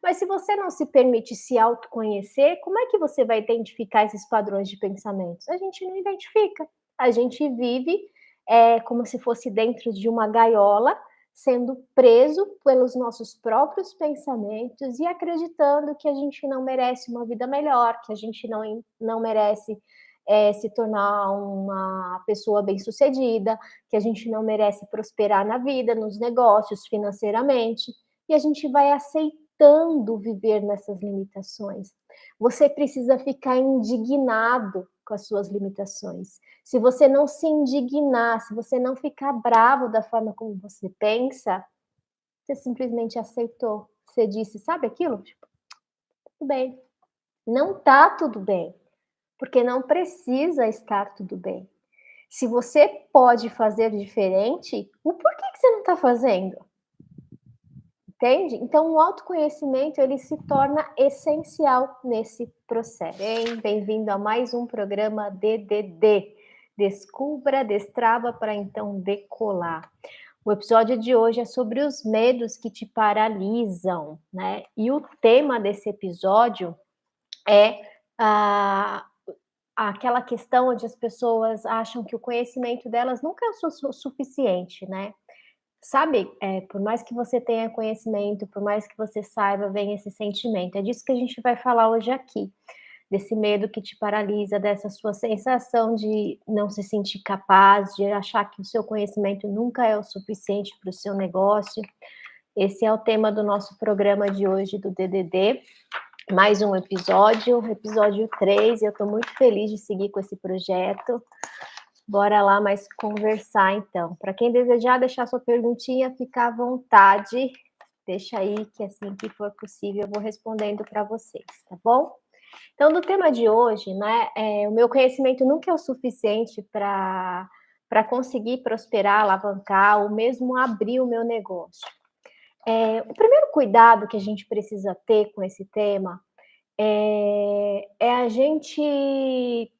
Mas se você não se permite se autoconhecer, como é que você vai identificar esses padrões de pensamentos? A gente não identifica. A gente vive, como se fosse dentro de uma gaiola, sendo preso pelos nossos próprios pensamentos e acreditando que a gente não merece uma vida melhor, que a gente não merece, se tornar uma pessoa bem-sucedida, que a gente não merece prosperar na vida, nos negócios, financeiramente, e a gente vai aceitando viver nessas limitações. Você precisa ficar indignado com as suas limitações. Se você não se indignar, se você não ficar bravo da forma como você pensa, você simplesmente aceitou. Você disse: "Sabe aquilo? Tipo, tudo bem". Não tá tudo bem, porque não precisa estar tudo bem. Se você pode fazer diferente, o porquê que você não está fazendo? Entende? Então o autoconhecimento ele se torna essencial nesse processo. Bem-vindo a mais um programa DDD. Descubra, destrava para então decolar. O episódio de hoje é sobre os medos que te paralisam, né? E o tema desse episódio é aquela questão onde as pessoas acham que o conhecimento delas nunca é o suficiente, né? Sabe, por mais que você tenha conhecimento, por mais que você saiba, vem esse sentimento. É disso que a gente vai falar hoje aqui, desse medo que te paralisa, dessa sua sensação de não se sentir capaz, de achar que o seu conhecimento nunca é o suficiente para o seu negócio. Esse é o tema do nosso programa de hoje do DDD. Mais um episódio 3. Eu estou muito feliz de seguir com esse projeto. Bora lá mais conversar então. Para quem desejar deixar sua perguntinha, fica à vontade. Deixa aí que assim que for possível eu vou respondendo para vocês, tá bom? Então, do tema de hoje, né, o meu conhecimento nunca é o suficiente para conseguir prosperar, alavancar ou mesmo abrir o meu negócio. O primeiro cuidado que a gente precisa ter com esse tema é a gente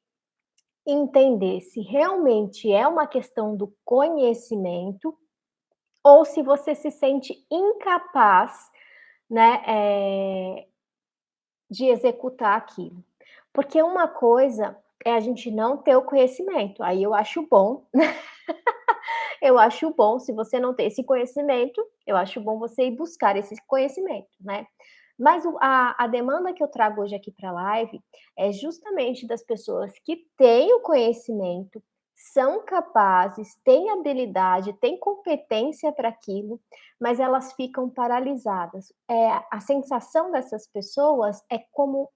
entender se realmente é uma questão do conhecimento ou se você se sente incapaz, né, de executar aquilo. Porque uma coisa é a gente não ter o conhecimento, aí eu acho bom, eu acho bom se você não tem esse conhecimento, eu acho bom você ir buscar esse conhecimento, né. Mas a demanda que eu trago hoje aqui para a live é justamente das pessoas que têm o conhecimento, são capazes, têm habilidade, têm competência para aquilo, mas elas ficam paralisadas. A sensação dessas pessoas é como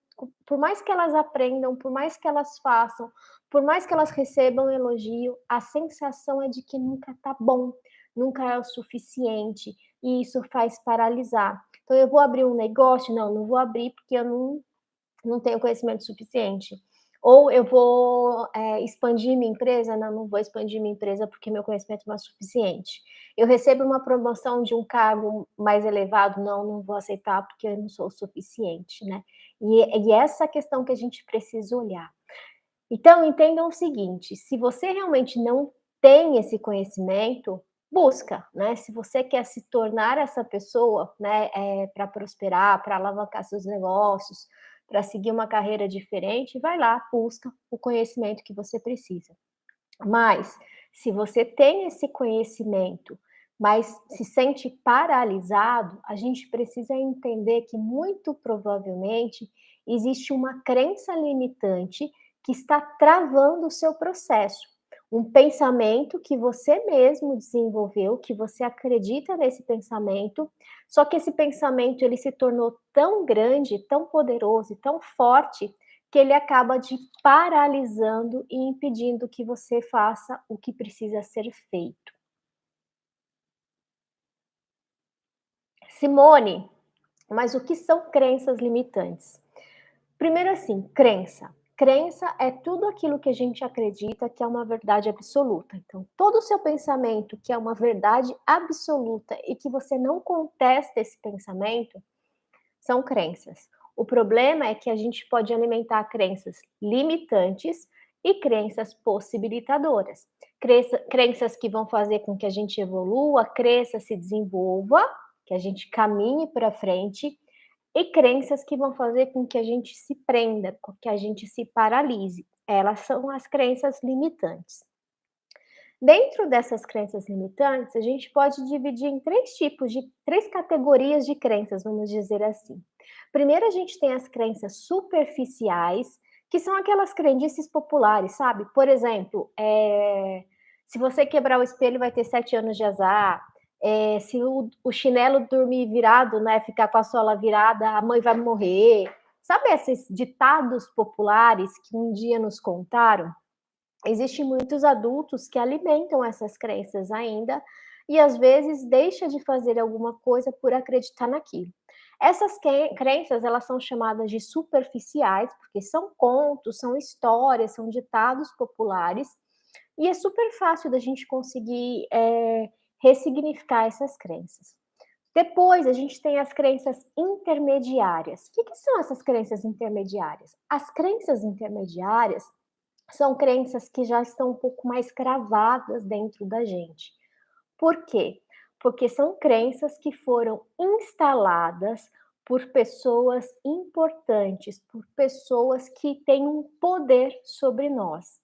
por mais que elas aprendam, por mais que elas façam, por mais que elas recebam elogio, a sensação é de que nunca está bom, nunca é o suficiente, e isso faz paralisar. Então, eu vou abrir um negócio? Não vou abrir porque eu não tenho conhecimento suficiente. Ou eu vou expandir minha empresa? Não vou expandir minha empresa porque meu conhecimento não é suficiente. Eu recebo uma promoção de um cargo mais elevado? Não vou aceitar porque eu não sou o suficiente, né? E essa questão que a gente precisa olhar. Então, entendam o seguinte: se você realmente não tem esse conhecimento, busca, né? Se você quer se tornar essa pessoa, né, para prosperar, para alavancar seus negócios, para seguir uma carreira diferente, vai lá, busca o conhecimento que você precisa. Mas, se você tem esse conhecimento, mas se sente paralisado, a gente precisa entender que muito provavelmente existe uma crença limitante que está travando o seu processo. Um pensamento que você mesmo desenvolveu, que você acredita nesse pensamento, só que esse pensamento ele se tornou tão grande, tão poderoso e tão forte que ele acaba te paralisando e impedindo que você faça o que precisa ser feito. Simone, mas o que são crenças limitantes? Primeiro assim, crença. Crença é tudo aquilo que a gente acredita que é uma verdade absoluta. Então, todo o seu pensamento que é uma verdade absoluta e que você não contesta esse pensamento, são crenças. O problema é que a gente pode alimentar crenças limitantes e crenças possibilitadoras. Crenças que vão fazer com que a gente evolua, cresça, se desenvolva, que a gente caminhe para frente, e crenças que vão fazer com que a gente se prenda, com que a gente se paralise. Elas são as crenças limitantes. Dentro dessas crenças limitantes, a gente pode dividir em 3 tipos de 3 categorias de crenças, vamos dizer assim. Primeiro, a gente tem as crenças superficiais, que são aquelas crendices populares, sabe? Por exemplo, se você quebrar o espelho, vai ter 7 anos de azar. Se o chinelo dormir virado, né, ficar com a sola virada, a mãe vai morrer. Sabe esses ditados populares que um dia nos contaram? Existem muitos adultos que alimentam essas crenças ainda e às vezes deixa de fazer alguma coisa por acreditar naquilo. Essas crenças, elas são chamadas de superficiais, porque são contos, são histórias, são ditados populares, e é super fácil da gente conseguir ressignificar essas crenças. Depois, a gente tem as crenças intermediárias. O que são essas crenças intermediárias? As crenças intermediárias são crenças que já estão um pouco mais cravadas dentro da gente. Por quê? Porque são crenças que foram instaladas por pessoas importantes, por pessoas que têm um poder sobre nós.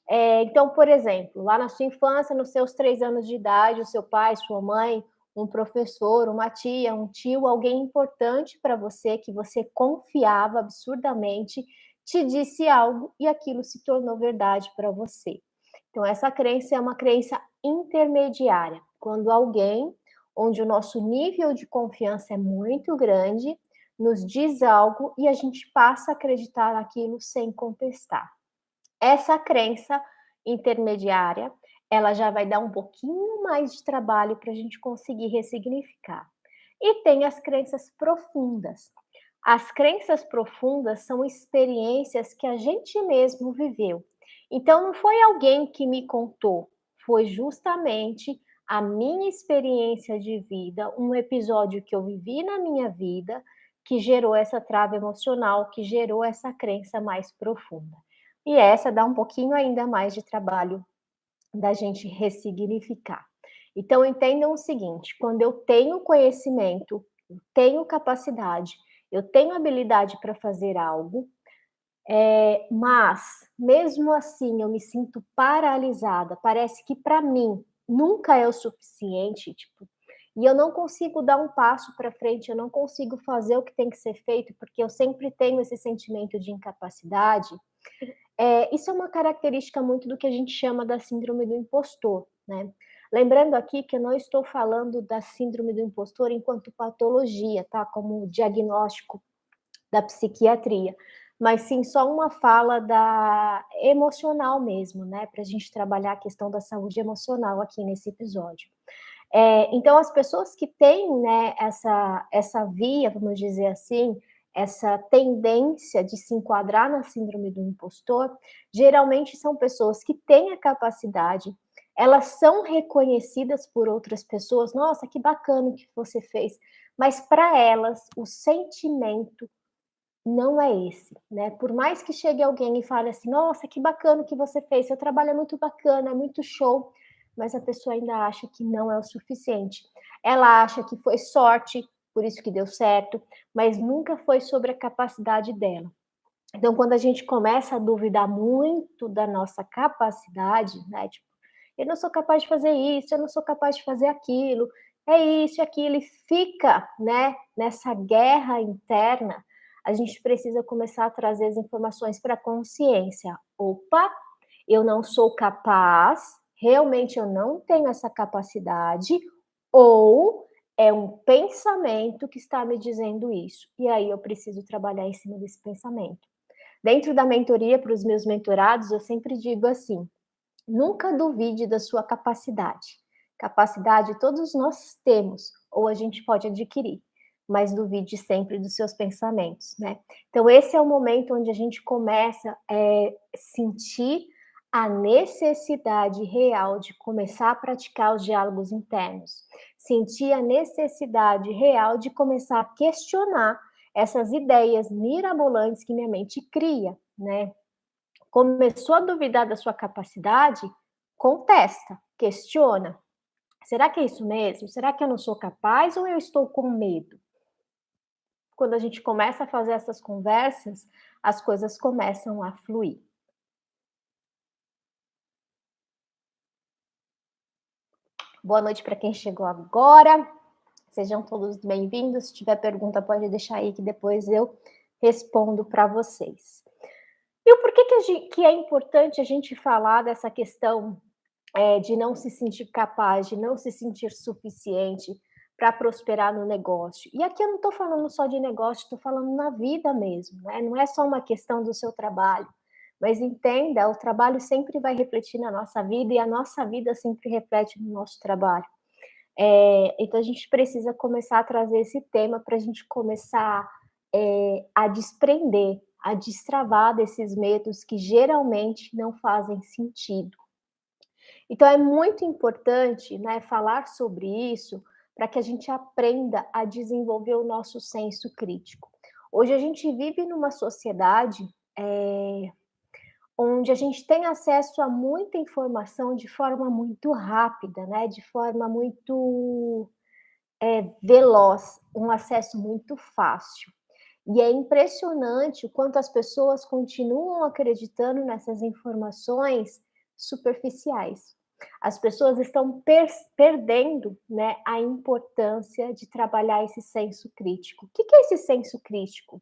Então, por exemplo, lá na sua infância, nos seus 3 anos de idade, o seu pai, sua mãe, um professor, uma tia, um tio, alguém importante para você, que você confiava absurdamente, te disse algo e aquilo se tornou verdade para você. Então, essa crença é uma crença intermediária, quando alguém, onde o nosso nível de confiança é muito grande, nos diz algo e a gente passa a acreditar naquilo sem contestar. Essa crença intermediária, ela já vai dar um pouquinho mais de trabalho para a gente conseguir ressignificar. E tem as crenças profundas. As crenças profundas são experiências que a gente mesmo viveu. Então, não foi alguém que me contou, foi justamente a minha experiência de vida, um episódio que eu vivi na minha vida, que gerou essa trava emocional, que gerou essa crença mais profunda. E essa dá um pouquinho ainda mais de trabalho da gente ressignificar. Então entendam o seguinte, quando eu tenho conhecimento, eu tenho capacidade, eu tenho habilidade para fazer algo, mas mesmo assim eu me sinto paralisada, parece que para mim nunca é o suficiente, tipo, e eu não consigo dar um passo para frente, eu não consigo fazer o que tem que ser feito, porque eu sempre tenho esse sentimento de incapacidade. Isso é uma característica muito do que a gente chama da síndrome do impostor, né. Lembrando aqui que eu não estou falando da síndrome do impostor enquanto patologia, tá, como diagnóstico da psiquiatria, mas sim só uma fala da emocional mesmo, né, para a gente trabalhar a questão da saúde emocional aqui nesse episódio. Então as pessoas que têm, né, essa via, vamos dizer assim, essa tendência de se enquadrar na síndrome do impostor, geralmente são pessoas que têm a capacidade, elas são reconhecidas por outras pessoas, "Nossa, que bacana o que você fez", mas para elas o sentimento não é esse, né. Por mais que chegue alguém e fale assim: "Nossa, que bacana o que você fez, seu trabalho é muito bacana, é muito show", mas a pessoa ainda acha que não é o suficiente. Ela acha que foi sorte, por isso que deu certo, mas nunca foi sobre a capacidade dela. Então, quando a gente começa a duvidar muito da nossa capacidade, né, tipo: "Eu não sou capaz de fazer isso, eu não sou capaz de fazer aquilo, é isso e aquilo", e fica, né, nessa guerra interna, a gente precisa começar a trazer as informações para a consciência. "Opa, eu não sou capaz, realmente eu não tenho essa capacidade", ou é um pensamento que está me dizendo isso, e aí eu preciso trabalhar em cima desse pensamento. Dentro da mentoria para os meus mentorados, eu sempre digo assim: nunca duvide da sua capacidade. Capacidade todos nós temos, ou a gente pode adquirir, mas duvide sempre dos seus pensamentos, né? Então, esse é o momento onde a gente começa a sentir a necessidade real de começar a praticar os diálogos internos, sentir a necessidade real de começar a questionar essas ideias mirabolantes que minha mente cria, né? Começou a duvidar da sua capacidade, contesta, questiona. Será que é isso mesmo? Será que eu não sou capaz ou eu estou com medo? quando a gente começa a fazer essas conversas, as coisas começam a fluir. Boa noite para quem chegou agora. Sejam todos bem-vindos. Se tiver pergunta, pode deixar aí que depois eu respondo para vocês. E o porquê que é importante a gente falar dessa questão, de não se sentir capaz, de não se sentir suficiente para prosperar no negócio. E aqui eu não estou falando só de negócio, estou falando na vida mesmo, né? Não é só uma questão do seu trabalho, mas entenda, o trabalho sempre vai refletir na nossa vida e a nossa vida sempre reflete no nosso trabalho. Então a gente precisa começar a trazer esse tema para a gente começar, a desprender, a destravar desses medos que geralmente não fazem sentido. Então é muito importante, né, falar sobre isso para que a gente aprenda a desenvolver o nosso senso crítico. Hoje a gente vive numa sociedade, onde a gente tem acesso a muita informação de forma muito rápida, né, de forma muito, veloz, um acesso muito fácil. E é impressionante o quanto as pessoas continuam acreditando nessas informações superficiais. As pessoas estão perdendo, né, a importância de trabalhar esse senso crítico. O que é esse senso crítico?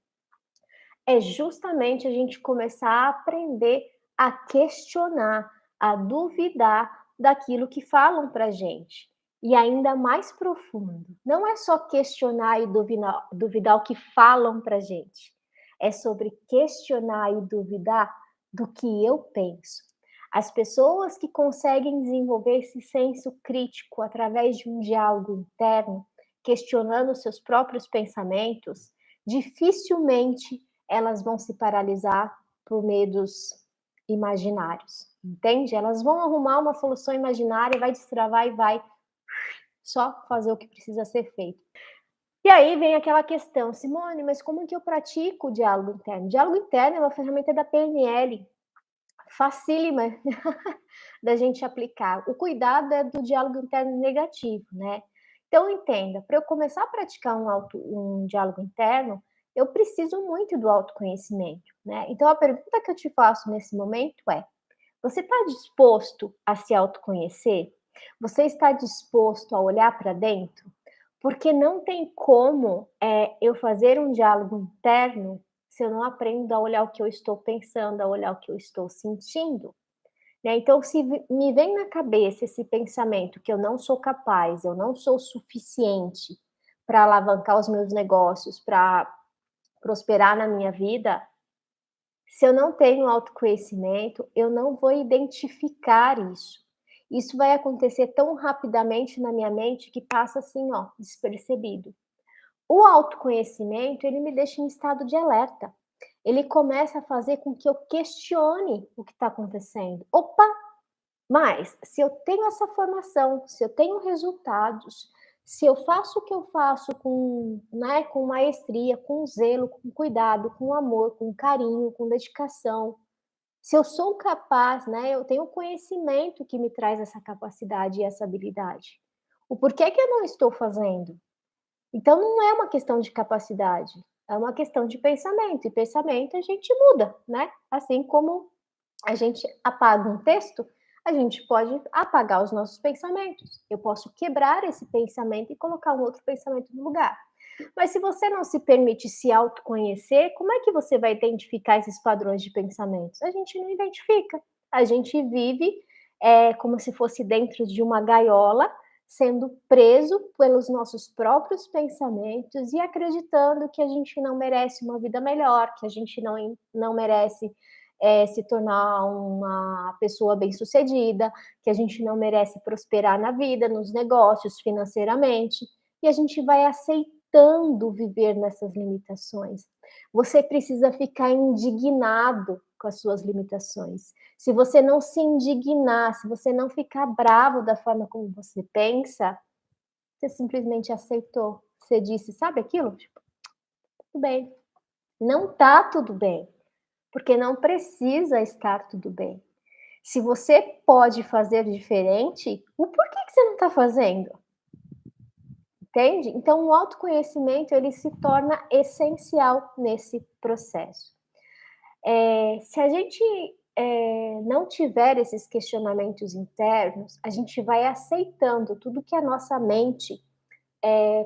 É justamente a gente começar a aprender a questionar, a duvidar daquilo que falam para gente. E ainda mais profundo, não é só questionar e duvidar o que falam para gente, é sobre questionar e duvidar do que eu penso. As pessoas que conseguem desenvolver esse senso crítico através de um diálogo interno, questionando seus próprios pensamentos, dificilmente elas vão se paralisar por medos imaginários, entende? Elas vão arrumar uma solução imaginária, vai destravar e vai só fazer o que precisa ser feito. E aí vem aquela questão, Simone, mas como que eu pratico o diálogo interno? O diálogo interno é uma ferramenta da PNL, facílima da gente aplicar. O cuidado é do diálogo interno negativo, né? Então entenda, para eu começar a praticar um diálogo interno, eu preciso muito do autoconhecimento, né? Então a pergunta que eu te faço nesse momento é: você está disposto a se autoconhecer? Você está disposto a olhar para dentro? Porque não tem como eu fazer um diálogo interno se eu não aprendo a olhar o que eu estou pensando, a olhar o que eu estou sentindo. Né? Então, se me vem na cabeça esse pensamento que eu não sou capaz, eu não sou suficiente para alavancar os meus negócios, para prosperar na minha vida, se eu não tenho autoconhecimento, eu não vou identificar isso. Isso vai acontecer tão rapidamente na minha mente que passa assim, ó, despercebido. O autoconhecimento, ele me deixa em estado de alerta. Ele começa a fazer com que eu questione o que está acontecendo. Opa, mas se eu tenho essa formação, se eu tenho resultados, se eu faço o que eu faço com, né, com maestria, com zelo, com cuidado, com amor, com carinho, com dedicação, se eu sou capaz, né, eu tenho conhecimento que me traz essa capacidade e essa habilidade. O porquê que eu não estou fazendo? Então não é uma questão de capacidade, é uma questão de pensamento, e pensamento a gente muda, né? Assim como a gente apaga um texto, a gente pode apagar os nossos pensamentos. Eu posso quebrar esse pensamento e colocar um outro pensamento no lugar. Mas se você não se permite se autoconhecer, como é que você vai identificar esses padrões de pensamentos? A gente não identifica. A gente vive como se fosse dentro de uma gaiola, sendo preso pelos nossos próprios pensamentos e acreditando que a gente não merece uma vida melhor, que a gente não merece se tornar uma pessoa bem-sucedida, que a gente não merece prosperar na vida, nos negócios, financeiramente, e a gente vai aceitando viver nessas limitações. Você precisa ficar indignado com as suas limitações. Se você não se indignar, se você não ficar bravo da forma como você pensa, você simplesmente aceitou. Você disse, sabe aquilo? Tipo, tudo bem. Não tá tudo bem, porque não precisa estar tudo bem. Se você pode fazer diferente, o porquê que você não está fazendo? entende? Então o autoconhecimento ele se torna essencial nesse processo. Se a gente, não tiver esses questionamentos internos, a gente vai aceitando tudo que a nossa mente,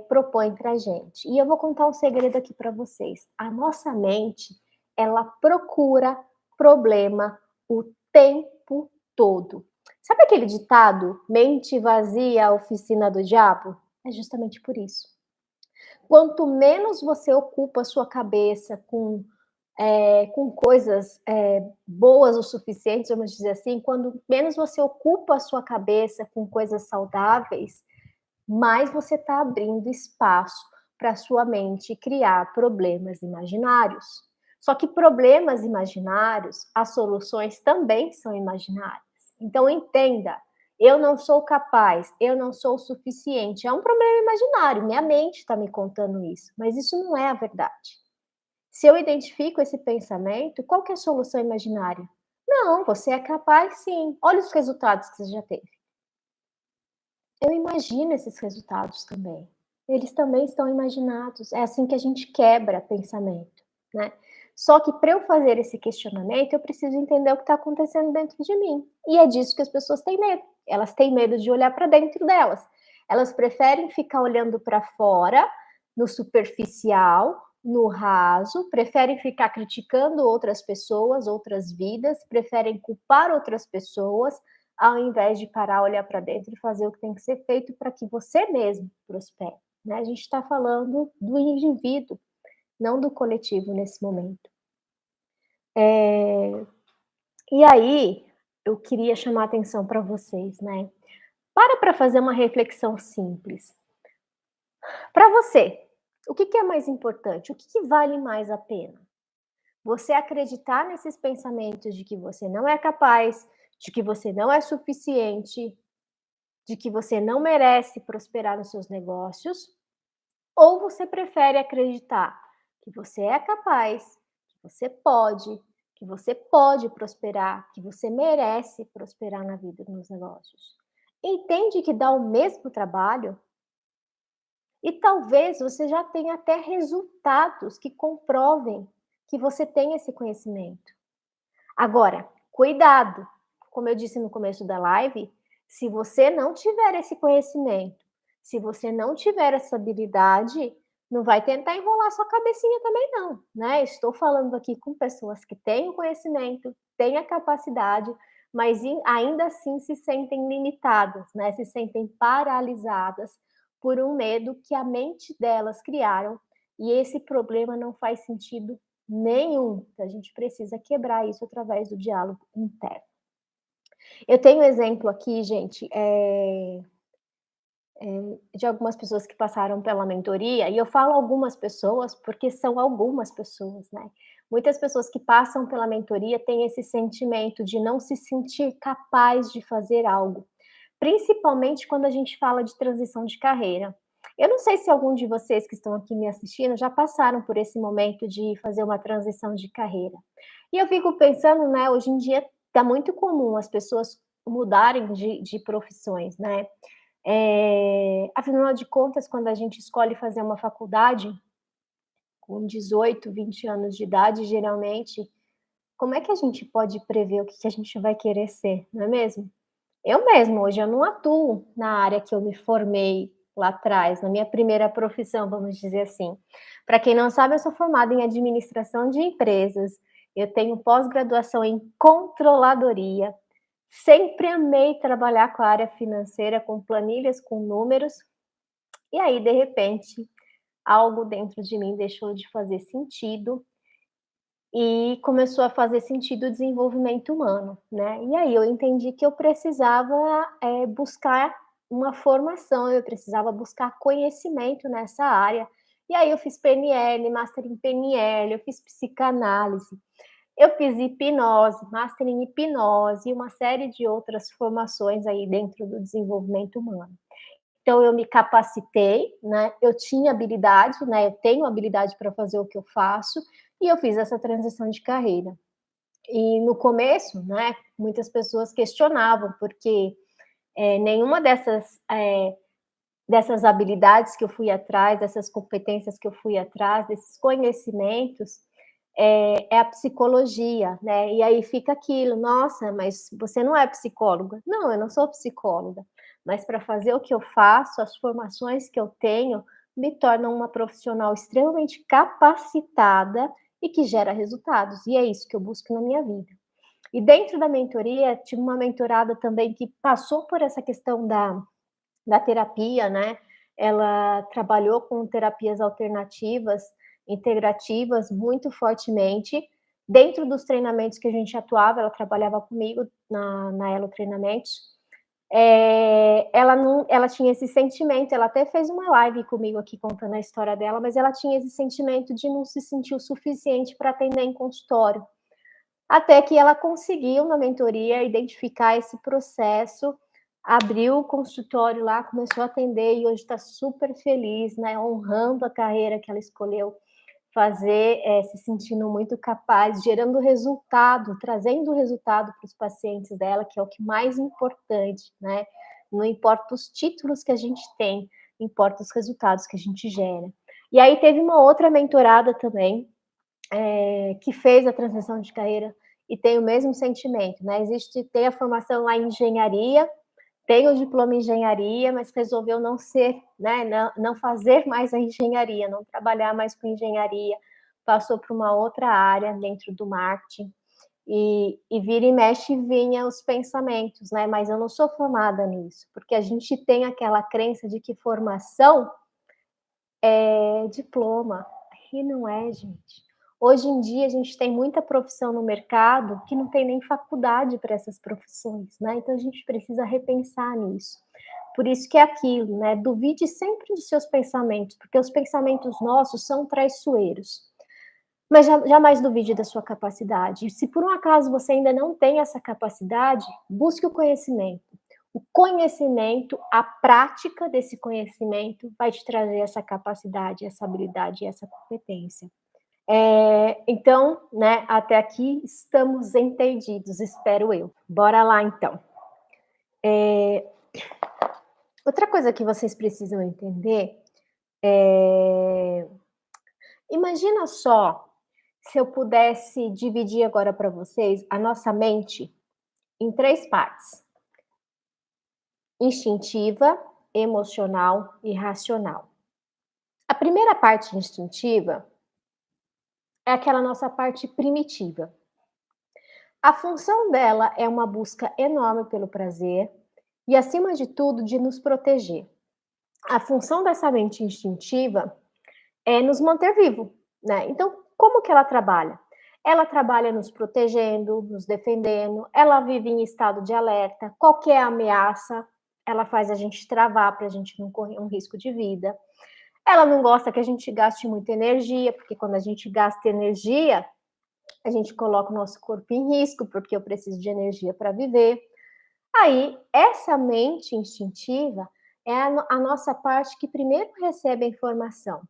propõe pra gente. E eu vou contar um segredo aqui para vocês, a nossa mente, ela procura problema o tempo todo. Sabe aquele ditado: "Mente vazia, oficina do diabo"? É justamente por isso. Quanto menos você ocupa a sua cabeça com coisas, boas o suficientes, vamos dizer assim, quando menos você ocupa a sua cabeça com coisas saudáveis, mais você está abrindo espaço para sua mente criar problemas imaginários. Só que problemas imaginários, as soluções também são imaginárias. Então entenda, eu não sou capaz, eu não sou o suficiente, é um problema imaginário, minha mente está me contando isso, mas isso não é a verdade. Se eu identifico esse pensamento, qual que é a solução imaginária? Não, você é capaz sim. Olha os resultados que você já teve. Eu imagino esses resultados também. Eles também estão imaginados. É assim que a gente quebra pensamento, né? Só que para eu fazer esse questionamento, eu preciso entender o que está acontecendo dentro de mim. E é disso que as pessoas têm medo. Elas têm medo de olhar para dentro delas. Elas preferem ficar olhando para fora, no superficial, no raso, preferem ficar criticando outras pessoas, outras vidas, preferem culpar outras pessoas, ao invés de parar, olhar para dentro e fazer o que tem que ser feito para que você mesmo prospere, né. A gente está falando do indivíduo, não do coletivo nesse momento. E aí, eu queria chamar a atenção para vocês, né. Para fazer uma reflexão simples. Para você, o que que é mais importante? O que que vale mais a pena? Você acreditar nesses pensamentos de que você não é capaz, de que você não é suficiente, de que você não merece prosperar nos seus negócios, ou você prefere acreditar que você é capaz, que você pode prosperar, que você merece prosperar na vida e nos negócios? Entende que dá o mesmo trabalho? E talvez você já tenha até resultados que comprovem que você tem esse conhecimento. Agora, cuidado, como eu disse no começo da live, se você não tiver esse conhecimento, se você não tiver essa habilidade, não vai tentar enrolar sua cabecinha também não, né? Estou falando aqui com pessoas que têm o conhecimento, têm a capacidade, mas ainda assim se sentem limitadas, né? Se sentem paralisadas por um medo que a mente delas criaram, e esse problema não faz sentido nenhum. A gente precisa quebrar isso através do diálogo interno. Eu tenho exemplo aqui, gente, de algumas pessoas que passaram pela mentoria, e eu falo algumas pessoas, porque são algumas pessoas, né. Muitas pessoas que passam pela mentoria têm esse sentimento de não se sentir capaz de fazer algo, principalmente quando a gente fala de transição de carreira. Eu não sei se algum de vocês que estão aqui me assistindo já passaram por esse momento de fazer uma transição de carreira. E eu fico pensando, né, hoje em dia está muito comum as pessoas mudarem de profissões, né. Afinal de contas, quando a gente escolhe fazer uma faculdade, com 18, 20 anos de idade, geralmente, como é que a gente pode prever o que que a gente vai querer ser, não é mesmo? Eu mesma, hoje eu não atuo na área que eu me formei lá atrás, na minha primeira profissão, vamos dizer assim. Para quem não sabe, eu sou formada em administração de empresas, eu tenho pós-graduação em controladoria, sempre amei trabalhar com a área financeira, com planilhas, com números, e aí, de repente, algo dentro de mim deixou de fazer sentido e começou a fazer sentido o desenvolvimento humano, né. E aí eu entendi que eu precisava, buscar uma formação, eu precisava buscar conhecimento nessa área. E aí eu fiz PNL, master em PNL, eu fiz psicanálise, eu fiz hipnose, master em hipnose e uma série de outras formações aí dentro do desenvolvimento humano. Então eu me capacitei, né, eu tinha habilidade, né, eu tenho habilidade para fazer o que eu faço, e eu fiz essa transição de carreira. E no começo, né, muitas pessoas questionavam, porque, nenhuma dessas, dessas habilidades que eu fui atrás, dessas competências que eu fui atrás, desses conhecimentos, é a psicologia, né. E aí fica aquilo: "Nossa, mas você não é psicóloga". Não, eu não sou psicóloga, mas para fazer o que eu faço, as formações que eu tenho, me tornam uma profissional extremamente capacitada e que gera resultados, e é isso que eu busco na minha vida. E dentro da mentoria, tive uma mentorada também que passou por essa questão da terapia, né, ela trabalhou com terapias alternativas, integrativas, muito fortemente. Dentro dos treinamentos que a gente atuava, ela trabalhava comigo na Elo Treinamentos. Ela tinha esse sentimento, ela até fez uma live comigo aqui contando a história dela, mas ela tinha esse sentimento de não se sentir o suficiente para atender em consultório. Até que ela conseguiu, na mentoria, identificar esse processo, abriu o consultório lá, começou a atender e hoje está super feliz, né, honrando a carreira que ela escolheu fazer, se sentindo muito capaz, gerando resultado, trazendo resultado para os pacientes dela, que é o que mais importante, né. Não importa os títulos que a gente tem, importa os resultados que a gente gera. E aí teve uma outra mentorada também, que fez a transição de carreira e tem o mesmo sentimento, né? Tem a formação lá em engenharia, tem o diploma em engenharia, mas resolveu não ser, né, não fazer mais a engenharia, não trabalhar mais com engenharia, passou para uma outra área dentro do marketing e vira e mexe vinha os pensamentos, né? Mas eu não sou formada nisso, porque a gente tem aquela crença de que formação é diploma, e não é, gente. Hoje em dia a gente tem muita profissão no mercado que não tem nem faculdade para essas profissões, né, então a gente precisa repensar nisso. Por isso que é aquilo, né, duvide sempre dos seus pensamentos, porque os pensamentos nossos são traiçoeiros, mas jamais duvide da sua capacidade. E se por um acaso você ainda não tem essa capacidade, busque o conhecimento. O conhecimento, a prática desse conhecimento vai te trazer essa capacidade, essa habilidade e essa competência. Então, né, até aqui estamos entendidos, espero eu. Bora lá então. Outra coisa que vocês precisam entender é, imagina só se eu pudesse dividir agora para vocês a nossa mente em 3 partes: instintiva, emocional e racional. A primeira parte instintiva é aquela nossa parte primitiva. A função dela é uma busca enorme pelo prazer e, acima de tudo, de nos proteger. A função dessa mente instintiva é nos manter vivo, né? Então, como que ela trabalha? Ela trabalha nos protegendo, nos defendendo, ela vive em estado de alerta, qualquer ameaça, ela faz a gente travar para a gente não correr um risco de vida. Ela não gosta que a gente gaste muita energia, porque quando a gente gasta energia, a gente coloca o nosso corpo em risco, porque eu preciso de energia para viver. Aí, essa mente instintiva é a nossa parte que primeiro recebe a informação.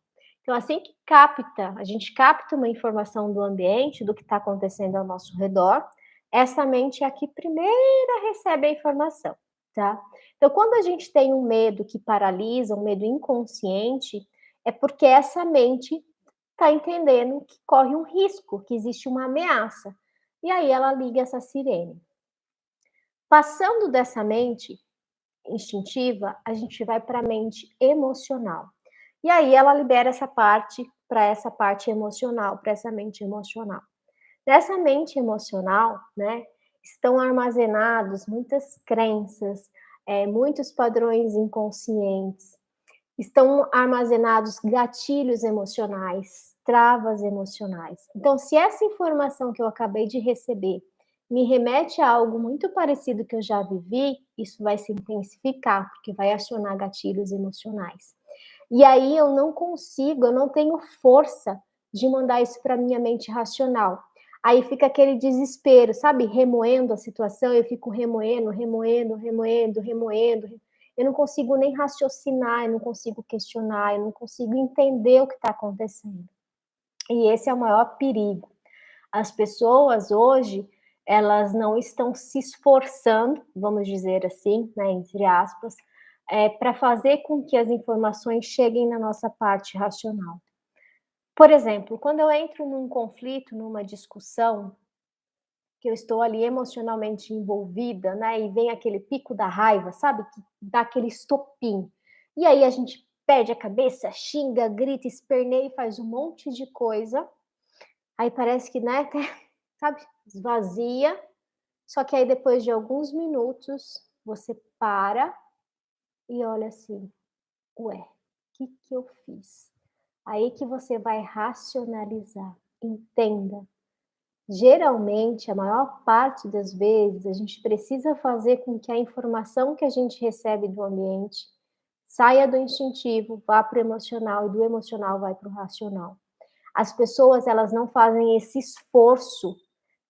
Então, assim que a gente capta uma informação do ambiente, do que está acontecendo ao nosso redor, essa mente é a que primeira recebe a informação, tá? Então, quando a gente tem um medo que paralisa, um medo inconsciente, é porque essa mente está entendendo que corre um risco, que existe uma ameaça. E aí ela liga essa sirene. Passando dessa mente instintiva, a gente vai para a mente emocional. E aí ela libera essa parte para essa parte emocional, para essa mente emocional. Nessa mente emocional, né, estão armazenados muitas crenças, muitos padrões inconscientes, estão armazenados gatilhos emocionais, travas emocionais. Então, se essa informação que eu acabei de receber me remete a algo muito parecido que eu já vivi, isso vai se intensificar, porque vai acionar gatilhos emocionais. E aí eu não tenho força de mandar isso para minha mente racional. Aí fica aquele desespero, sabe? Remoendo a situação, eu fico remoendo, remoendo, remoendo, remoendo. Eu não consigo nem raciocinar, eu não consigo questionar, eu não consigo entender o que está acontecendo. E esse é o maior perigo. As pessoas hoje, elas não estão se esforçando, vamos dizer assim, né, entre aspas, para fazer com que as informações cheguem na nossa parte racional. Por exemplo, quando eu entro num conflito, numa discussão, que eu estou ali emocionalmente envolvida, né, e vem aquele pico da raiva, sabe, que dá aquele estopim. E aí a gente perde a cabeça, xinga, grita, esperneia e faz um monte de coisa. Aí parece que, né, até, sabe, esvazia. Só que aí depois de alguns minutos, você para e olha assim: "Ué, o que eu fiz?". Aí que você vai racionalizar. Entenda, geralmente, a maior parte das vezes, a gente precisa fazer com que a informação que a gente recebe do ambiente saia do instintivo, vá para o emocional e do emocional vai para o racional. As pessoas, elas não fazem esse esforço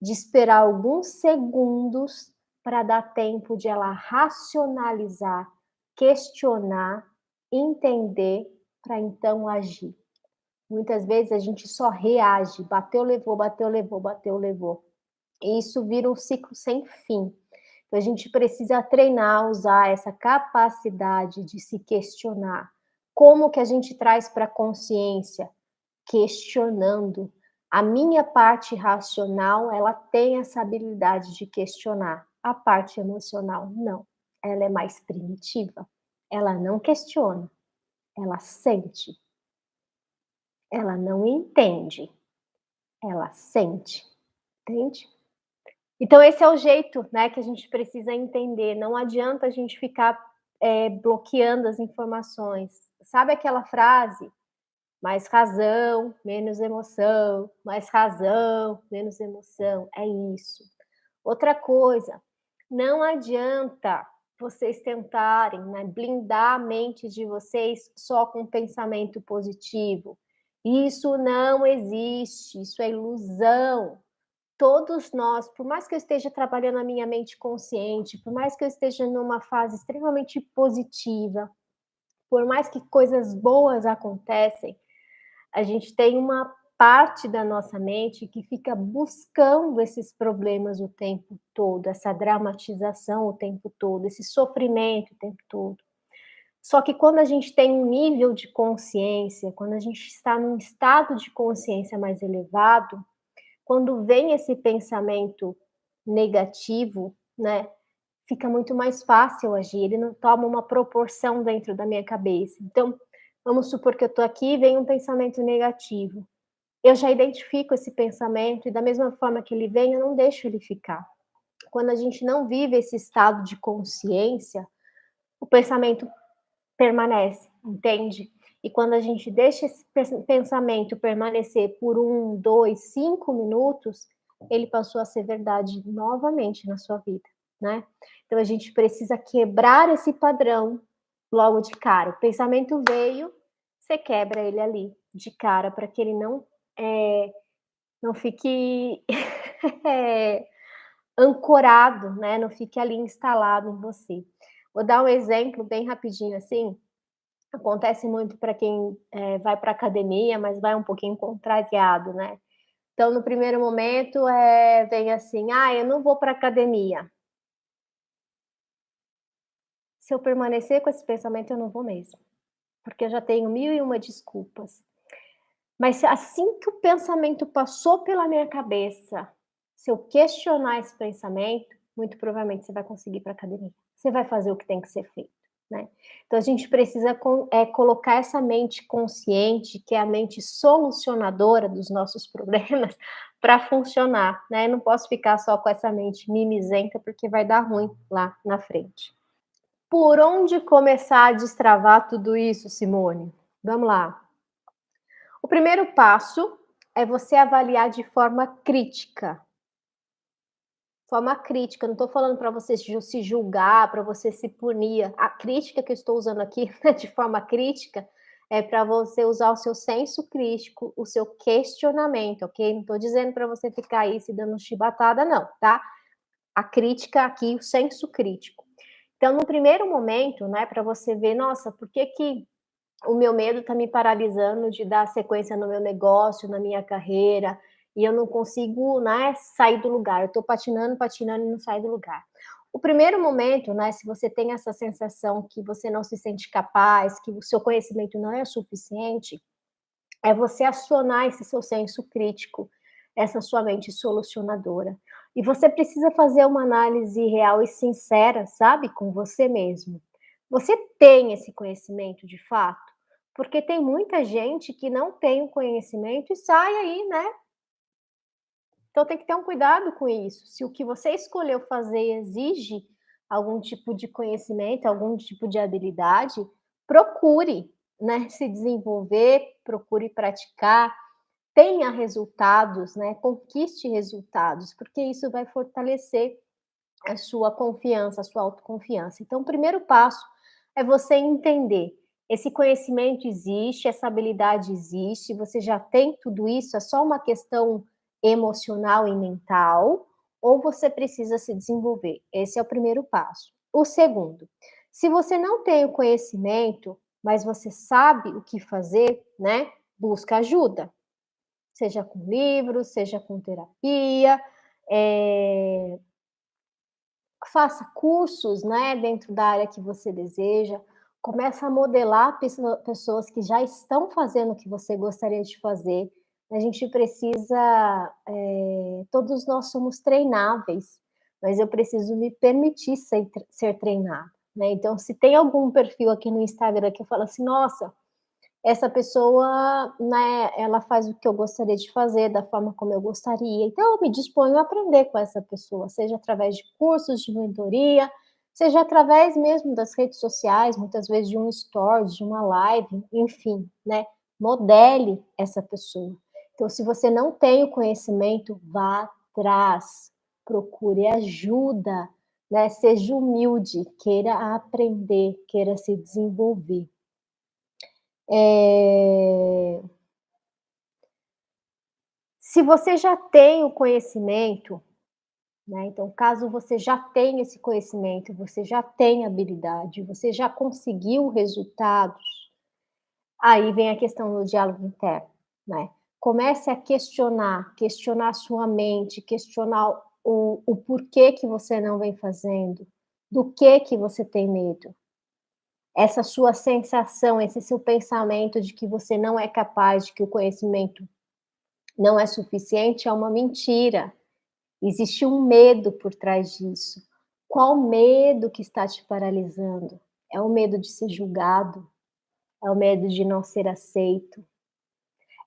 de esperar alguns segundos para dar tempo de ela racionalizar, questionar, entender, para então agir. Muitas vezes a gente só reage, bateu, levou, bateu, levou, bateu, levou. E isso vira um ciclo sem fim. Então a gente precisa treinar, usar essa capacidade de se questionar. Como que a gente traz para a consciência? Questionando. A minha parte racional, ela tem essa habilidade de questionar. A parte emocional, não. Ela é mais primitiva. Ela não questiona, ela sente. Ela não entende, ela sente, entende? Então esse é o jeito, né, que a gente precisa entender, não adianta a gente ficar, bloqueando as informações. Sabe aquela frase: "Mais razão, menos emoção, mais razão, menos emoção", é isso. Outra coisa, não adianta vocês tentarem, né, blindar a mente de vocês só com pensamento positivo. Isso não existe, isso é ilusão. Todos nós, por mais que eu esteja trabalhando a minha mente consciente, por mais que eu esteja numa fase extremamente positiva, por mais que coisas boas acontecem, a gente tem uma parte da nossa mente que fica buscando esses problemas o tempo todo, essa dramatização o tempo todo, esse sofrimento o tempo todo. Só que quando a gente tem um nível de consciência, quando a gente está num estado de consciência mais elevado, quando vem esse pensamento negativo, né, fica muito mais fácil agir, ele não toma uma proporção dentro da minha cabeça. Então, vamos supor que eu estou aqui e vem um pensamento negativo. Eu já identifico esse pensamento e da mesma forma que ele vem, eu não deixo ele ficar. Quando a gente não vive esse estado de consciência, o pensamento permanece, entende? E quando a gente deixa esse pensamento permanecer por 1, 2, 5 minutos, ele passou a ser verdade novamente na sua vida, né? Então a gente precisa quebrar esse padrão logo de cara. O pensamento veio, você quebra ele ali de cara para que ele não fique ancorado, né? Não fique ali instalado em você. Vou dar um exemplo bem rapidinho assim. Acontece muito para quem, vai para academia, mas vai um pouquinho contrariado, né. Então no primeiro momento, vem assim: "Ah, eu não vou para academia". Se eu permanecer com esse pensamento, eu não vou mesmo, porque eu já tenho 1001 desculpas. Mas se assim que o pensamento passou pela minha cabeça, se eu questionar esse pensamento, muito provavelmente você vai conseguir ir para academia. Você vai fazer o que tem que ser feito, né. Então a gente precisa colocar essa mente consciente, que é a mente solucionadora dos nossos problemas, para funcionar, né. Eu não posso ficar só com essa mente mimizenta, porque vai dar ruim lá na frente. Por onde começar a destravar tudo isso, Simone? Vamos lá. O primeiro passo é você avaliar de forma crítica. Forma crítica, não estou falando para você se julgar, para você se punir. A crítica que eu estou usando aqui, né, de forma crítica, é para você usar o seu senso crítico, o seu questionamento, ok? Não estou dizendo para você ficar aí se dando chibatada, não, tá? A crítica aqui, o senso crítico. Então, no primeiro momento, né, para você ver, nossa, por que que o meu medo está me paralisando de dar sequência no meu negócio, na minha carreira, e eu não consigo, né, sair do lugar. Eu estou patinando, patinando e não saio do lugar. O primeiro momento, né, se você tem essa sensação que você não se sente capaz, que o seu conhecimento não é suficiente, é você acionar esse seu senso crítico, essa sua mente solucionadora. E você precisa fazer uma análise real e sincera, sabe, com você mesmo. Você tem esse conhecimento de fato? Porque tem muita gente que não tem o conhecimento e sai aí, né. Então tem que ter um cuidado com isso. Se o que você escolheu fazer exige algum tipo de conhecimento, algum tipo de habilidade, procure, né, se desenvolver, procure praticar, tenha resultados, né, conquiste resultados, porque isso vai fortalecer a sua confiança, a sua autoconfiança. Então, o primeiro passo é você entender, esse conhecimento existe, essa habilidade existe, você já tem tudo isso, é só uma questão emocional e mental, ou você precisa se desenvolver? Esse é o primeiro passo. O segundo, se você não tem o conhecimento, mas você sabe o que fazer, né, busca ajuda, seja com livros, seja com terapia, eh, faça cursos, né, dentro da área que você deseja, começa a modelar pessoas que já estão fazendo o que você gostaria de fazer. A gente precisa, todos nós somos treináveis, mas eu preciso me permitir ser treinada, né. Então se tem algum perfil aqui no Instagram que eu falo assim: "Nossa, essa pessoa, né, ela faz o que eu gostaria de fazer, da forma como eu gostaria, então eu me disponho a aprender com essa pessoa, seja através de cursos, de mentoria, seja através mesmo das redes sociais, muitas vezes de um stories, de uma live, enfim, né, modele essa pessoa. Então se você não tem o conhecimento, vá atrás, procure ajuda, né, seja humilde, queira aprender, queira se desenvolver. Eh, Se você já tem o conhecimento, né, então caso você já tenha esse conhecimento, você já tem habilidade, você já conseguiu resultados, aí vem a questão do diálogo interno, né. Comece a questionar a sua mente, questionar o porquê que você não vem fazendo, do que você tem medo. Essa sua sensação, esse seu pensamento de que você não é capaz, de que o conhecimento não é suficiente, é uma mentira. Existe um medo por trás disso. Qual medo que está te paralisando? É o medo de ser julgado? É o medo de não ser aceito?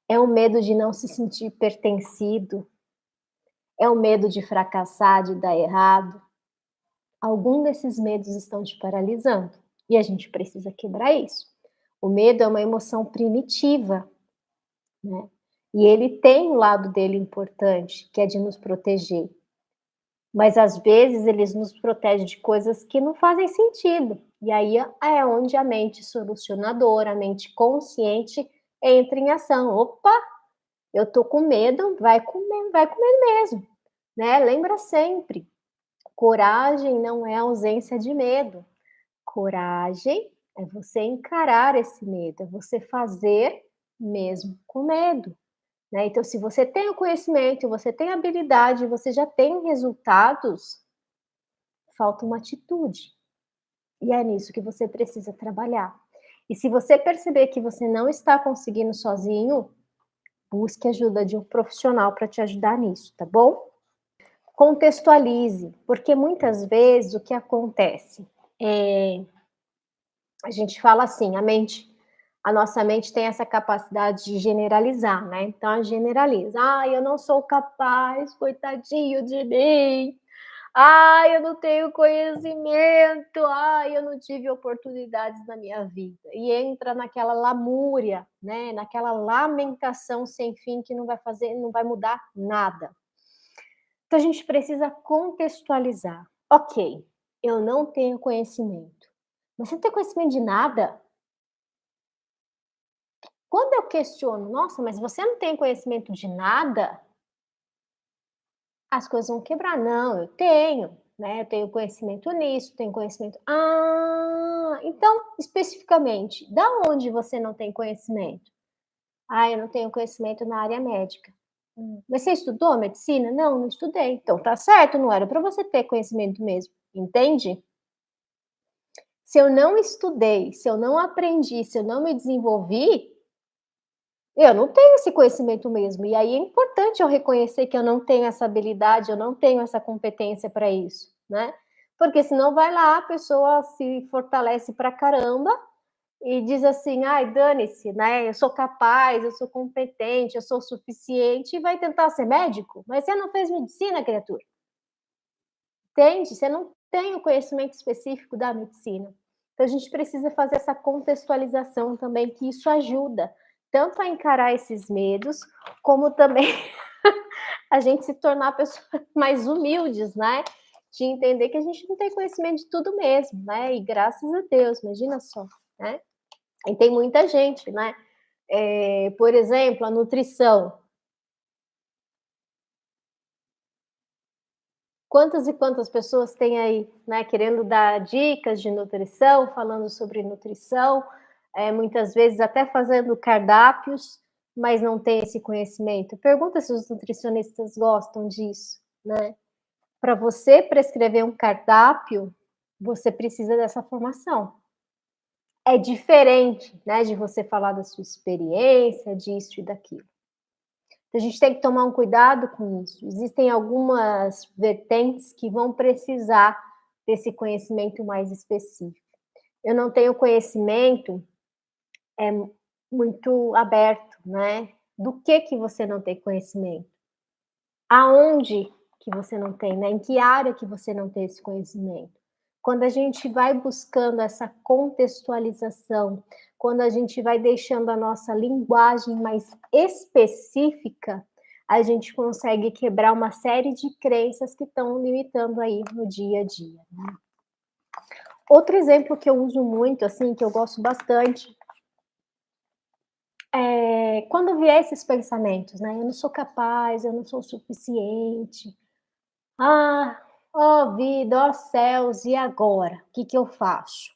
É o medo de não se sentir pertencido? É o medo de fracassar, de dar errado? Algum desses medos estão te paralisando e a gente precisa quebrar isso. O medo é uma emoção primitiva, né? E ele tem um lado dele importante, que é de nos proteger. Mas às vezes eles nos protegem de coisas que não fazem sentido. E aí é onde a mente solucionadora, a mente consciente entra em ação. Opa, eu tô com medo, vai com medo mesmo, né? Lembra sempre, coragem não é ausência de medo. Coragem é você encarar esse medo, é você fazer mesmo com medo. Né, então se você tem o conhecimento, você tem habilidade, você já tem resultados, falta uma atitude, e é nisso que você precisa trabalhar. E se você perceber que você não está conseguindo sozinho, busque ajuda de um profissional para te ajudar nisso, tá bom? Contextualize, porque muitas vezes o que acontece, é a gente fala assim, a nossa mente tem essa capacidade de generalizar, né, então a generaliza: "Ai, eu não sou capaz, coitadinho de mim. Ai, eu não tenho conhecimento. Ai, eu não tive oportunidades na minha vida". E entra naquela lamúria, né, naquela lamentação sem fim que não vai mudar nada. Então a gente precisa contextualizar. Ok, eu não tenho conhecimento. Mas você não tem conhecimento de nada? Quando eu questiono: "Nossa, mas você não tem conhecimento de nada?", as coisas vão quebrar. "Não, eu tenho, né, eu tenho conhecimento nisso, tenho conhecimento". "Ah, então, especificamente, da onde você não tem conhecimento?". "Ah, eu não tenho conhecimento na área médica". Mas você estudou medicina?". "Não, não estudei". "Então tá certo, não era para você ter conhecimento mesmo". entende? Se eu não estudei, se eu não aprendi, se eu não me desenvolvi, eu não tenho esse conhecimento mesmo. E aí é importante eu reconhecer que eu não tenho essa habilidade, eu não tenho essa competência para isso, né? Porque senão vai lá, a pessoa se fortalece pra caramba e diz assim: "Ai, dane-se, né, eu sou capaz, eu sou competente, eu sou suficiente", e vai tentar ser médico, mas você não fez medicina, criatura, entende? Você não tem o conhecimento específico da medicina. Então a gente precisa fazer essa contextualização também, que isso ajuda, tanto a encarar esses medos, como também a gente se tornar pessoas mais humildes, né, de entender que a gente não tem conhecimento de tudo mesmo, né, e graças a Deus, imagina só, né. E tem muita gente, né, por exemplo, a nutrição. Quantas e quantas pessoas tem aí, né, querendo dar dicas de nutrição, falando sobre nutrição, muitas vezes até fazendo cardápios, mas não tem esse conhecimento. Pergunta se os nutricionistas gostam disso, né. Para você prescrever um cardápio, você precisa dessa formação. É diferente, né, de você falar da sua experiência, disso e daquilo. A gente tem que tomar um cuidado com isso. Existem algumas vertentes que vão precisar desse conhecimento mais específico. Eu não tenho conhecimento, é muito aberto, né. Do que você não tem conhecimento? Aonde que você não tem, né, em que área que você não tem esse conhecimento? Quando a gente vai buscando essa contextualização, quando a gente vai deixando a nossa linguagem mais específica, a gente consegue quebrar uma série de crenças que estão limitando aí no dia a dia, né. Outro exemplo que eu uso muito, assim, que eu gosto bastante, é quando vier esses pensamentos, né, "Eu não sou capaz, eu não sou o suficiente", "Ah, ó vida, ó céus, e agora? O que que eu faço?".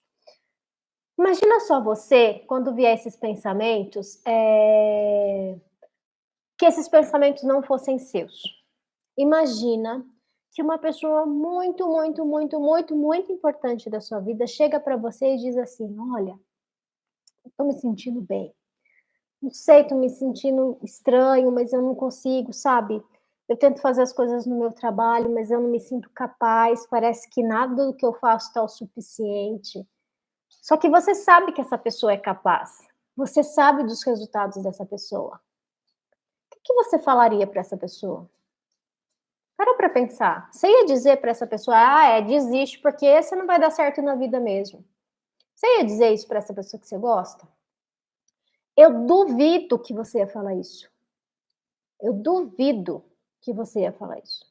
Imagina só você, quando vier esses pensamentos, que esses pensamentos não fossem seus. Imagina que uma pessoa muito, muito, muito, muito, muito importante da sua vida chega para você e diz assim: "Olha, eu tô me sentindo bem. Não sei, tô me sentindo estranho, mas eu não consigo, sabe? Eu tento fazer as coisas no meu trabalho, mas eu não me sinto capaz, parece que nada do que eu faço está o suficiente". Só que você sabe que essa pessoa é capaz, você sabe dos resultados dessa pessoa. O que você falaria para essa pessoa? Para pensar. Você ia dizer para essa pessoa: "Ah, desiste, porque você não vai dar certo na vida mesmo". Você ia dizer isso para essa pessoa que você gosta? Eu duvido que você ia falar isso. Eu duvido que você ia falar isso.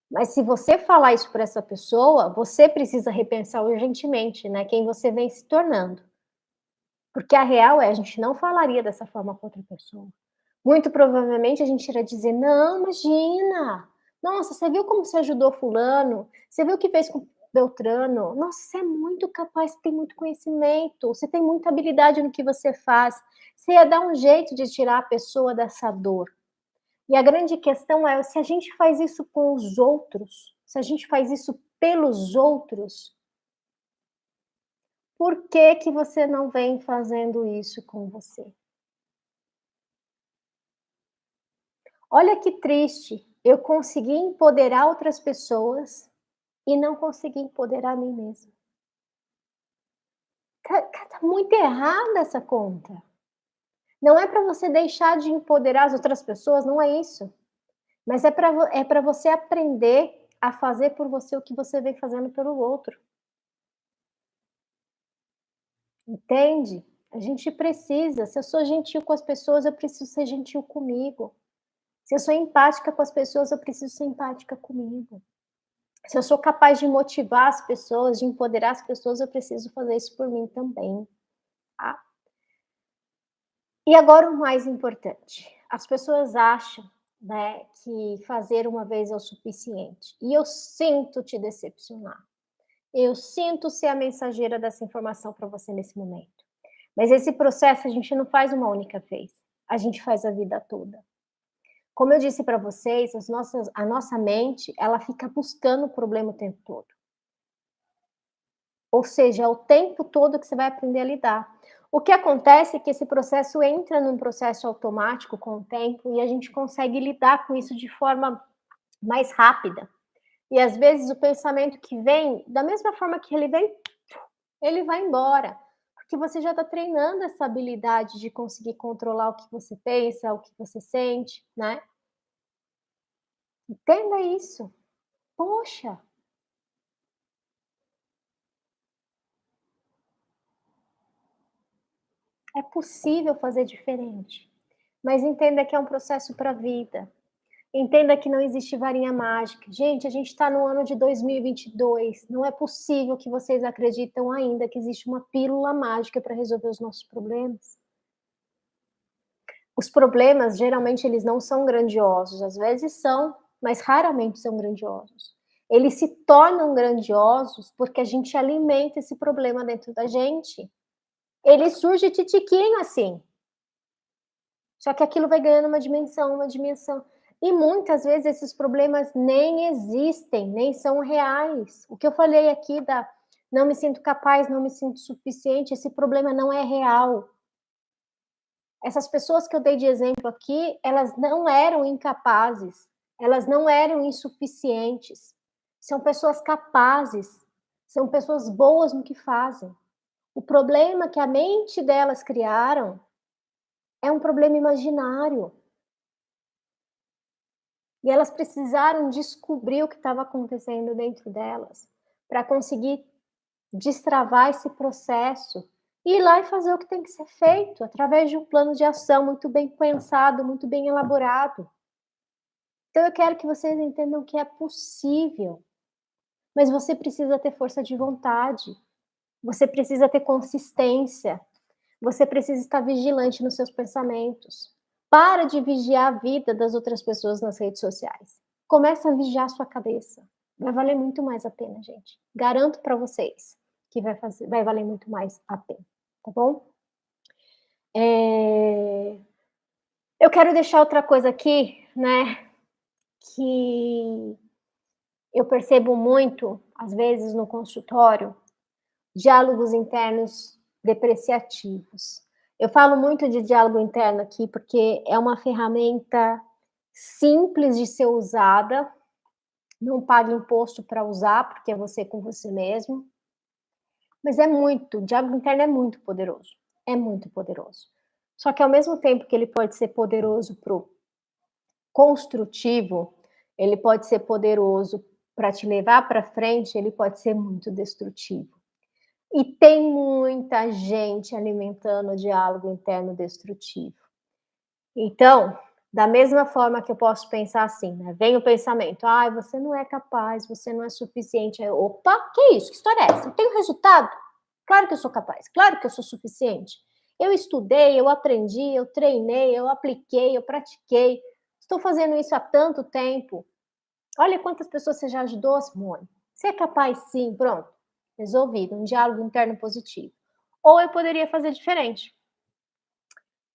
Mas se você falar isso para essa pessoa, você precisa repensar urgentemente, né, quem você vem se tornando. Porque a real é, a gente não falaria dessa forma com outra pessoa. Muito provavelmente a gente iria dizer: "Não, imagina! Nossa, você viu como você ajudou fulano? Você viu o que fez com Beltrano? Nossa, você é muito capaz, você tem muito conhecimento, você tem muita habilidade no que você faz". Você ia dar um jeito de tirar a pessoa dessa dor. E a grande questão é, se a gente faz isso com os outros, se a gente faz isso pelos outros, por que que você não vem fazendo isso com você? Olha que triste, eu consegui empoderar outras pessoas e não consegui empoderar a mim mesma. Tá muito errada essa conta. Não é para você deixar de empoderar as outras pessoas, não é isso, mas é para você aprender a fazer por você o que você vem fazendo pelo outro. Entende? A gente precisa. Se eu sou gentil com as pessoas, eu preciso ser gentil comigo. Se eu sou empática com as pessoas, eu preciso ser empática comigo. Se eu sou capaz de motivar as pessoas, de empoderar as pessoas, eu preciso fazer isso por mim também, tá? E agora o mais importante, as pessoas acham, né, que fazer uma vez é o suficiente. E eu sinto te decepcionar. Eu sinto ser a mensageira dessa informação para você nesse momento. Mas esse processo a gente não faz uma única vez, a gente faz a vida toda. Como eu disse para vocês, a nossa mente, ela fica buscando o problema o tempo todo. Ou seja, é o tempo todo que você vai aprender a lidar. O que acontece é que esse processo entra num processo automático com o tempo e a gente consegue lidar com isso de forma mais rápida. E às vezes o pensamento que vem, da mesma forma que ele vem, ele vai embora, porque você já está treinando essa habilidade de conseguir controlar o que você pensa, o que você sente, né. Entenda isso. Poxa, é possível fazer diferente, mas entenda que é um processo para a vida. Entenda que não existe varinha mágica. Gente, a gente está no ano de 2022, não é possível que vocês acreditam ainda que existe uma pílula mágica para resolver os nossos problemas. Os problemas, geralmente, eles não são grandiosos, às vezes são, mas raramente são grandiosos. Eles se tornam grandiosos porque a gente alimenta esse problema dentro da gente. Ele surge titiquinho assim, só que aquilo vai ganhando uma dimensão. E muitas vezes esses problemas nem existem, nem são reais. O que eu falei aqui da não me sinto capaz, não me sinto suficiente, esse problema não é real. Essas pessoas que eu dei de exemplo aqui, elas não eram incapazes, elas não eram insuficientes. São pessoas capazes, são pessoas boas no que fazem. O problema que a mente delas criaram é um problema imaginário. E elas precisaram descobrir o que estava acontecendo dentro delas, para conseguir destravar esse processo, e ir lá e fazer o que tem que ser feito, através de um plano de ação muito bem pensado, muito bem elaborado. Então eu quero que vocês entendam que é possível, mas você precisa ter força de vontade, você precisa ter consistência, você precisa estar vigilante nos seus pensamentos. Para de vigiar a vida das outras pessoas nas redes sociais. Começa a vigiar a sua cabeça. Vai valer muito mais a pena, gente. Garanto para vocês que vai valer muito mais a pena, tá bom? Eh, eu quero deixar outra coisa aqui, né, que eu percebo muito, às vezes, no consultório, diálogos internos depreciativos. Eu falo muito de diálogo interno aqui, porque é uma ferramenta simples de ser usada, não paga imposto para usar, porque é você com você mesmo, mas o diálogo interno é muito poderoso, é muito poderoso. Só que ao mesmo tempo que ele pode ser poderoso para o construtivo, ele pode ser poderoso para te levar para frente, ele pode ser muito destrutivo. E tem muita gente alimentando o diálogo interno destrutivo. Então, da mesma forma que eu posso pensar assim, né, vem o pensamento: "Ai, você não é capaz, você não é suficiente", aí, "Opa, que isso? Que história é essa? Eu tenho resultado? Claro que eu sou capaz, claro que eu sou suficiente. Eu estudei, eu aprendi, eu treinei, eu apliquei, eu pratiquei, estou fazendo isso há tanto tempo. Olha quantas pessoas você já ajudou, Simone. Você é capaz sim, pronto, resolvido, um diálogo interno positivo. Ou eu poderia fazer diferente.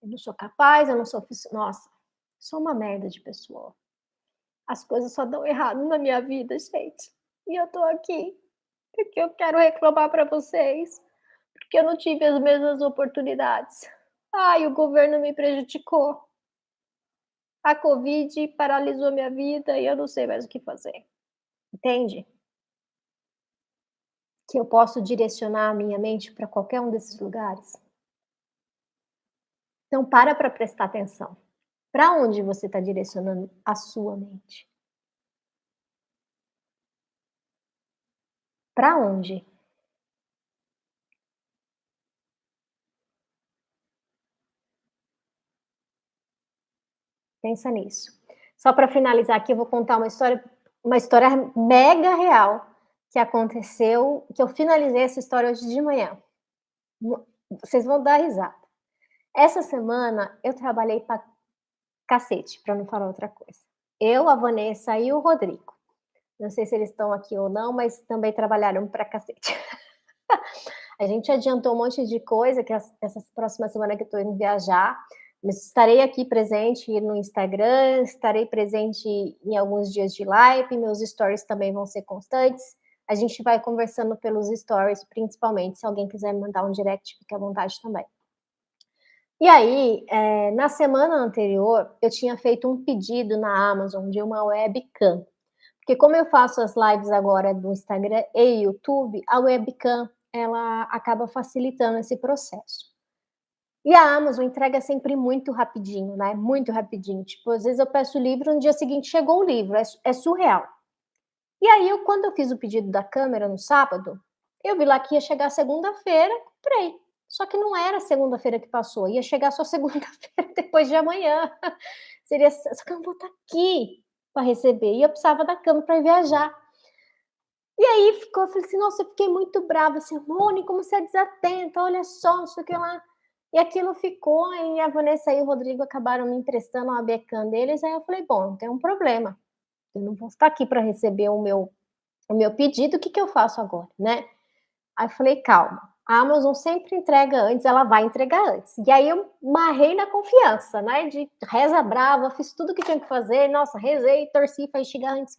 Eu não sou capaz, eu não sou nossa, sou uma merda de pessoa. As coisas só dão errado na minha vida, gente. E eu tô aqui porque eu quero reclamar para vocês, porque eu não tive as mesmas oportunidades. Ai, o governo me prejudicou. A Covid paralisou minha vida e eu não sei mais o que fazer. Entende? Que eu posso direcionar a minha mente para qualquer um desses lugares. Então para prestar atenção. Para onde você está direcionando a sua mente? Para onde? Pensa nisso. Só para finalizar aqui, eu vou contar uma história mega real que aconteceu, que eu finalizei essa história hoje de manhã. Vocês vão dar risada. Essa semana eu trabalhei pra cacete, para não falar outra coisa. Eu, a Vanessa e o Rodrigo. Não sei se eles estão aqui ou não, mas também trabalharam pra cacete. A gente adiantou um monte de coisa, que essa próxima semana que eu estou indo viajar, mas estarei aqui presente no Instagram, estarei presente em alguns dias de live, meus stories também vão ser constantes, A gente vai conversando pelos stories, principalmente, se alguém quiser me mandar um direct, fique à vontade também. E aí, na semana anterior, eu tinha feito um pedido na Amazon de uma webcam, porque como eu faço as lives agora do Instagram e YouTube, a webcam, ela acaba facilitando esse processo. E a Amazon entrega sempre muito rapidinho, né, muito rapidinho, tipo, às vezes eu peço o livro, no dia seguinte chegou o livro, é surreal. E aí quando eu fiz o pedido da câmera no sábado, eu vi lá que ia chegar segunda-feira, comprei. Só que não era segunda-feira que passou, ia chegar só segunda-feira depois de amanhã. Seria só que eu não vou estar aqui para receber, e eu precisava da câmera para viajar. E aí ficou, eu falei assim: "Nossa", eu fiquei muito brava, assim: "Rony, como você é desatenta, olha só, não sei o que lá". E aquilo ficou, e a Vanessa e o Rodrigo acabaram me emprestando a webcam deles, aí eu falei: "Bom, não tem um problema, eu não vou estar aqui para receber o meu pedido, o que que eu faço agora, né?". Aí eu falei: "Calma, a Amazon sempre entrega antes, ela vai entregar antes". E aí eu marrei na confiança, né, de reza brava, fiz tudo o que tinha que fazer, nossa, rezei, torci, vai chegar antes,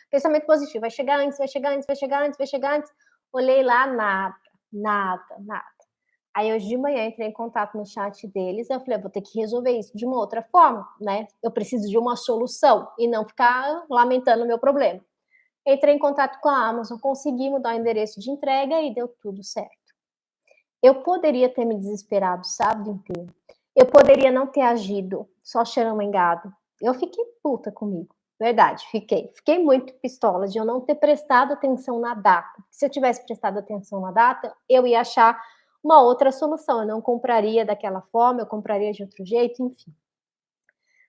pensamento positivo, vai chegar antes, vai chegar antes, vai chegar antes, vai chegar antes. Olhei lá, nada, nada, nada. Aí hoje de manhã entrei em contato no chat deles, eu falei: "Eu vou ter que resolver isso de uma outra forma, né, eu preciso de uma solução e não ficar lamentando o meu problema". Entrei em contato com a Amazon, consegui mudar o endereço de entrega e deu tudo certo. Eu poderia ter me desesperado o sábado inteiro. Eu poderia não ter agido, só choramingado. Eu fiquei puta comigo, verdade, fiquei. Fiquei muito pistola de eu não ter prestado atenção na data. Se eu tivesse prestado atenção na data, eu ia achar uma outra solução, eu não compraria daquela forma, eu compraria de outro jeito, enfim.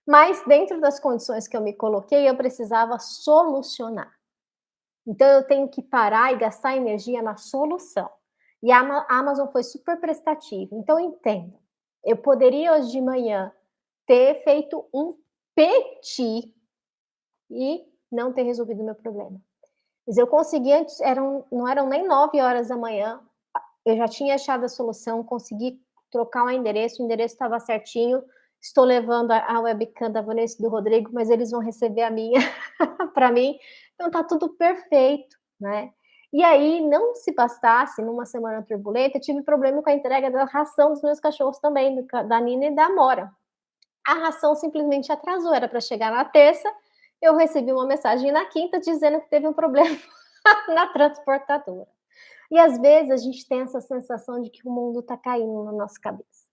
Mas dentro das condições que eu me coloquei, eu precisava solucionar. Então eu tenho que parar e gastar energia na solução. E a Amazon foi super prestativa. Então entenda, eu poderia hoje de manhã ter feito um petit e não ter resolvido o meu problema. Mas eu consegui antes, não eram nem 9 horas da manhã, eu já tinha achado a solução, consegui trocar o endereço estava certinho, estou levando a webcam da Vanessa e do Rodrigo, mas eles vão receber a minha para mim, então tá tudo perfeito, né. E aí, não se bastasse, numa semana turbulenta, eu tive problema com a entrega da ração dos meus cachorros também, da Nina e da Amora. A ração simplesmente atrasou, era para chegar na terça, eu recebi uma mensagem na quinta dizendo que teve um problema na transportadora. E às vezes a gente tem essa sensação de que o mundo está caindo na nossa cabeça.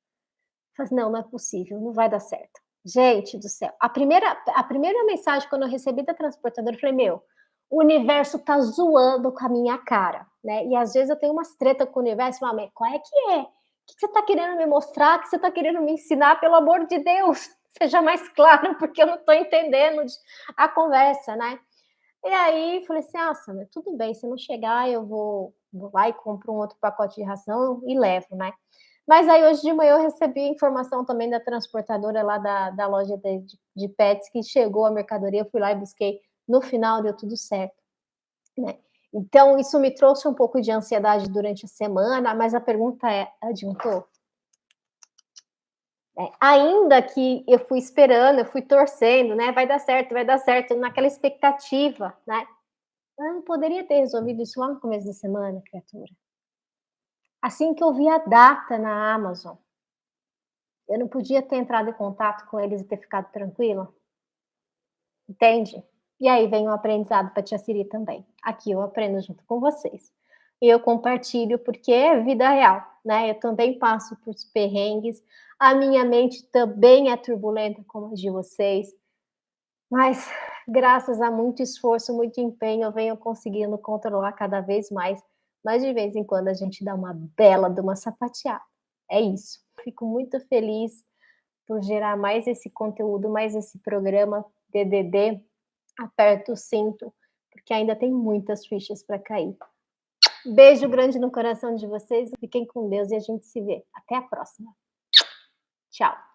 Fala assim: "Não, não é possível, não vai dar certo". Gente do céu, a primeira mensagem quando eu recebi da transportadora, eu falei: "Meu, o universo tá zoando com a minha cara", né. E às vezes eu tenho umas treta com o universo, falo: "Mas qual é que é? O que que você tá querendo me mostrar? O que você tá querendo me ensinar? Pelo amor de Deus, seja mais claro, porque eu não tô entendendo a conversa, né". E aí falei assim: "Ah, Sandra, tudo bem, se não chegar eu vou lá e compro um outro pacote de ração e levo, né". Mas aí hoje de manhã eu recebi informação também da transportadora lá da loja de pets que chegou a mercadoria, eu fui lá e busquei, no final deu tudo certo, né. Então isso me trouxe um pouco de ansiedade durante a semana, mas a pergunta é: adiantou? Ainda que eu fui esperando, eu fui torcendo, né, vai dar certo, naquela expectativa, né. Eu não poderia ter resolvido isso lá no começo da semana, criatura. Assim que eu vi a data na Amazon, eu não podia ter entrado em contato com eles e ter ficado tranquila? Entende? E aí vem um aprendizado para tia Siri também. Aqui eu aprendo junto com vocês. E eu compartilho porque é vida real, né? Eu também passo por perrengues, a minha mente também é turbulenta como a de vocês, mas graças a muito esforço, muito empenho, eu venho conseguindo controlar cada vez mais, mas de vez em quando a gente dá uma bela de uma sapateada. É isso. Fico muito feliz por gerar mais esse conteúdo, mais esse programa DDD. Aperto o cinto, porque ainda tem muitas fichas para cair. Beijo grande no coração de vocês, fiquem com Deus e a gente se vê. Até a próxima. Tchau.